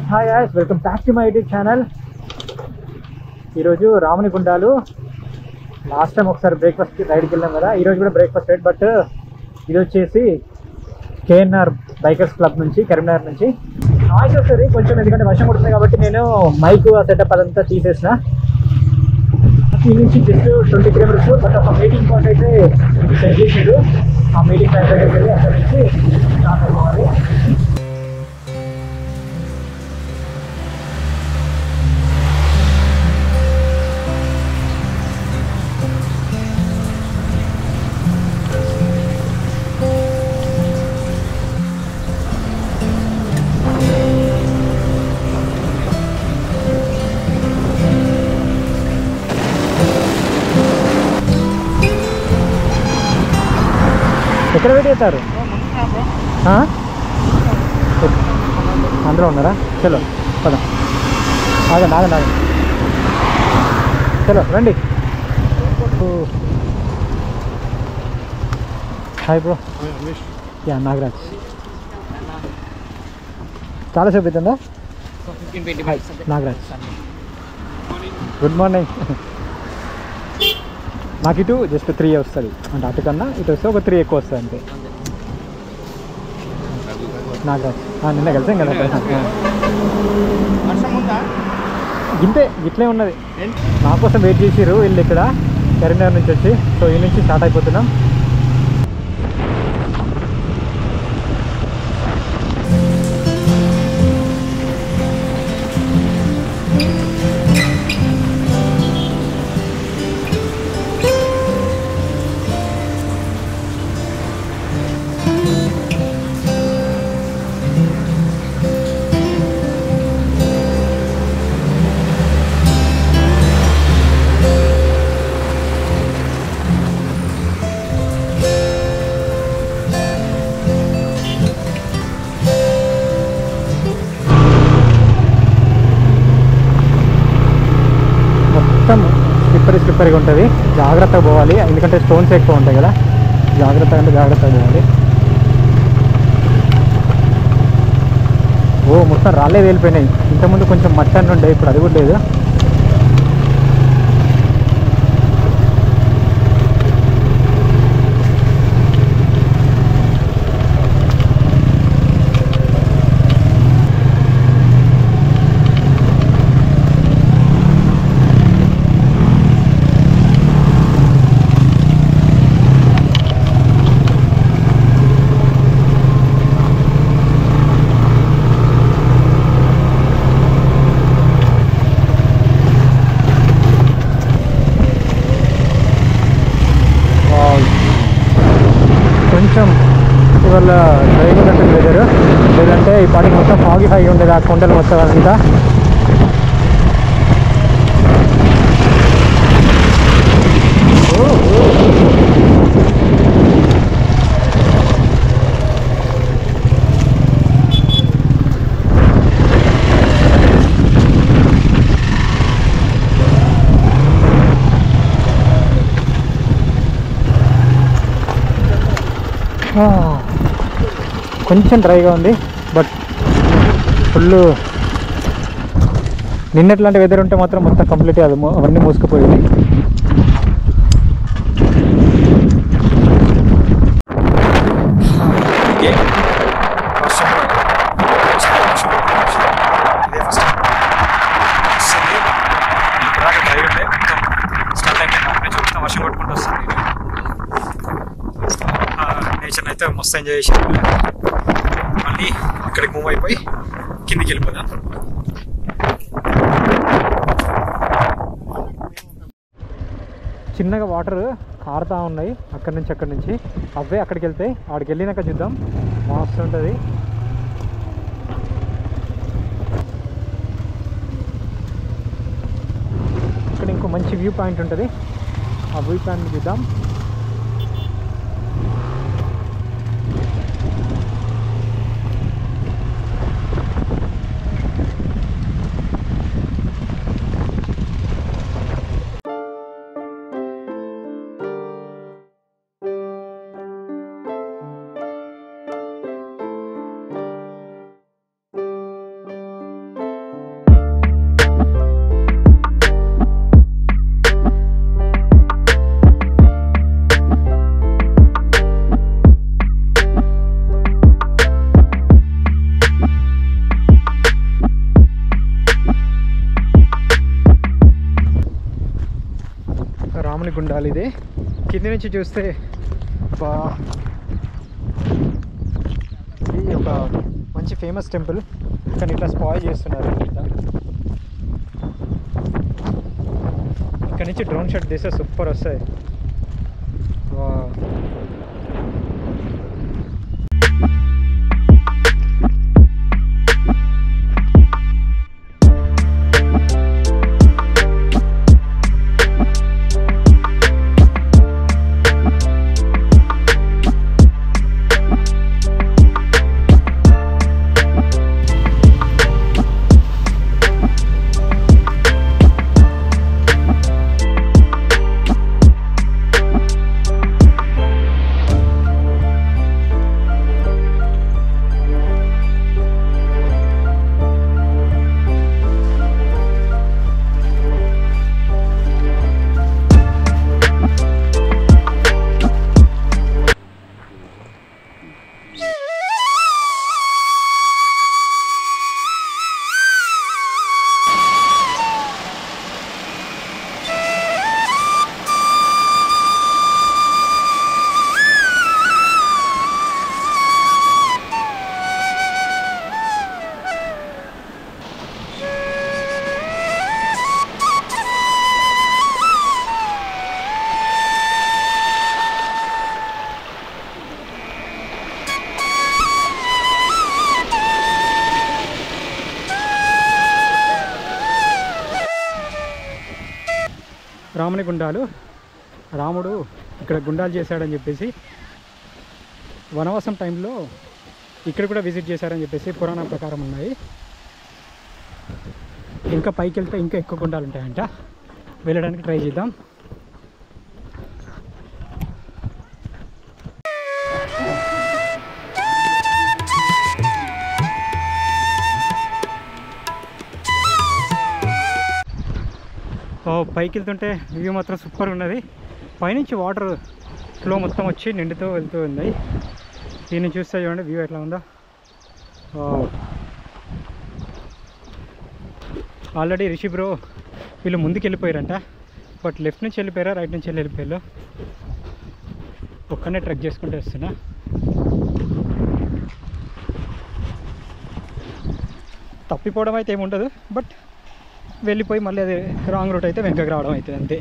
Hi guys, welcome back to my YouTube channel. ఈరోజు రామనిగుండాలు last time ఒకసారి breakfast రైడ్కి వెళ్ళాం కదా. ఈరోజు కూడా బ్రేక్ఫాస్ట్ రైడ్, బట్ ఇది వచ్చేసి కేఎన్ఆర్ బైకర్స్ క్లబ్ నుంచి, కరీంనగర్ నుంచి. నాయిస్ వస్తుంది కొంచెం, ఎందుకంటే వర్షం కొడుతుంది కాబట్టి నేను మైక్ సెటప్ అదంతా తీసేసిన. ఈ నుంచి జస్ట్ 20 కిలోమీటర్స్, బట్ ఒక మీటింగ్ పాయింట్ అయితే సెట్ చేసాడు. ఆ మీటింగ్ పాయింట్ దగ్గరికి వెళ్ళి అక్కడ నుంచి స్టార్ట్ అయిపోవాలి. ఎక్కడ వెయిట్ చేస్తారు? అందరూ ఉన్నారా? చలో పద, ఆగండి ఆగండి ఆగండి, చలో రండి. Hi bro. యా, నాగరాజ్. చాలాసేపు అవుతుందా? Nagaraj, good morning. నాకు ఇటు జస్ట్ 3 వస్తుంది, అంటే అటు కన్నా ఇటు వస్తే ఒక 3 ఎక్కువ వస్తుంది అంతే. నాగరాజ్ నిన్న కలిసాం కదా. ఇంతే, ఇట్లే ఉన్నది. నా కోసం వెయిట్ చేసిర్రు వీళ్ళు ఇక్కడ కరీంనగర్ నుంచి వచ్చి. సో ఈ నుంచి స్టార్ట్ అయిపోతున్నాం. మొత్తం స్లిప్పరీగా ఉంటుంది, జాగ్రత్తగా పోవాలి. ఎందుకంటే స్టోన్స్ ఎక్కువ ఉంటాయి కదా. జాగ్రత్తగా పోవాలి. ఓ మొత్తం రాళ్ళే వెళ్ళిపోయినాయి. ఇంతకుముందు కొంచెం మట్టి అన్నీ ఉండే, ఇప్పుడు అది కూడా లేదు. కొంచెం ఇవాళ డ్రైగా ఉంటుంది వెదర్, లేదంటే ఈ పాటికి మొత్తం ఫాగి హై ఉండేది ఆ కొండలు మొత్తం అంతా. కొంచెం డ్రైగా ఉంది, బట్ ఫుల్. నిన్నట్లాంటి వెదర్ ఉంటే మాత్రం మొత్తం కంప్లీట్గా అది అవన్నీ మూసుకుపోయింది. వర్షం కొట్టుకుంటూ వస్తుంది. నేచర్ అయితే మస్తు ఎంజాయ్ చేసి మళ్ళీ అక్కడికి మూవ్ అయిపోయి కిందికి వెళ్ళిపోదాం. చిన్నగా వాటర్ కారుతూ ఉన్నాయి అక్కడి నుంచి. అవే అక్కడికి వెళ్తాయి. అక్కడికి వెళ్ళినాక చూద్దాం, మస్తు ఉంటుంది. ఇక్కడ ఇంకో మంచి వ్యూ పాయింట్ ఉంటుంది, ఆ వ్యూ పాయింట్ చూద్దాం. రాముని గుండాలు ఇది. కింది నుంచి చూస్తే బా ఇది ఒక మంచి ఫేమస్ టెంపుల్, కానీ ఇట్లా స్పాయిల్ చేస్తున్నారు. ఇక్కడ నుంచి డ్రోన్ షాట్ తీస్తే సూపర్ వస్తాయి. రాముని గుండాలు, రాముడు ఇక్కడ గుండాలు చేశాడని చెప్పేసి వనవాసం టైంలో ఇక్కడ కూడా విజిట్ చేశారని చెప్పేసి పురాణం ప్రకారం ఉన్నాయి. ఇంకా పైకి వెళ్తే ఇంకా ఎక్కువ గుండాలు ఉంటాయంట, వెళ్ళడానికి ట్రై చేద్దాం. పైకి వెళ్తుంటే వ్యూ మాత్రం సూపర్ ఉన్నది. పైనుంచి వాటర్ ఫ్లో మొత్తం వచ్చి నిండుతూ వెళ్తూ ఉంది. దీన్ని చూస్తే చూడండి వ్యూ ఎట్లా ఉందో. ఆల్రెడీ రిషి బ్రో వీళ్ళు ముందుకు వెళ్ళిపోయారంట, బట్ లెఫ్ట్ నుంచి వెళ్ళిపోయారా రైట్ నుంచి వెళ్ళిపోయారు. ఒక్కనే ట్రెక్ చేసుకుంటూ వస్తున్నా. తప్పిపోవడం అయితే ఏముండదు, బట్ వెళ్ళిపోయి మళ్ళీ అది రాంగ్ రూట్ అయితే వెనకకి రావడం అవుతుంది అంతే.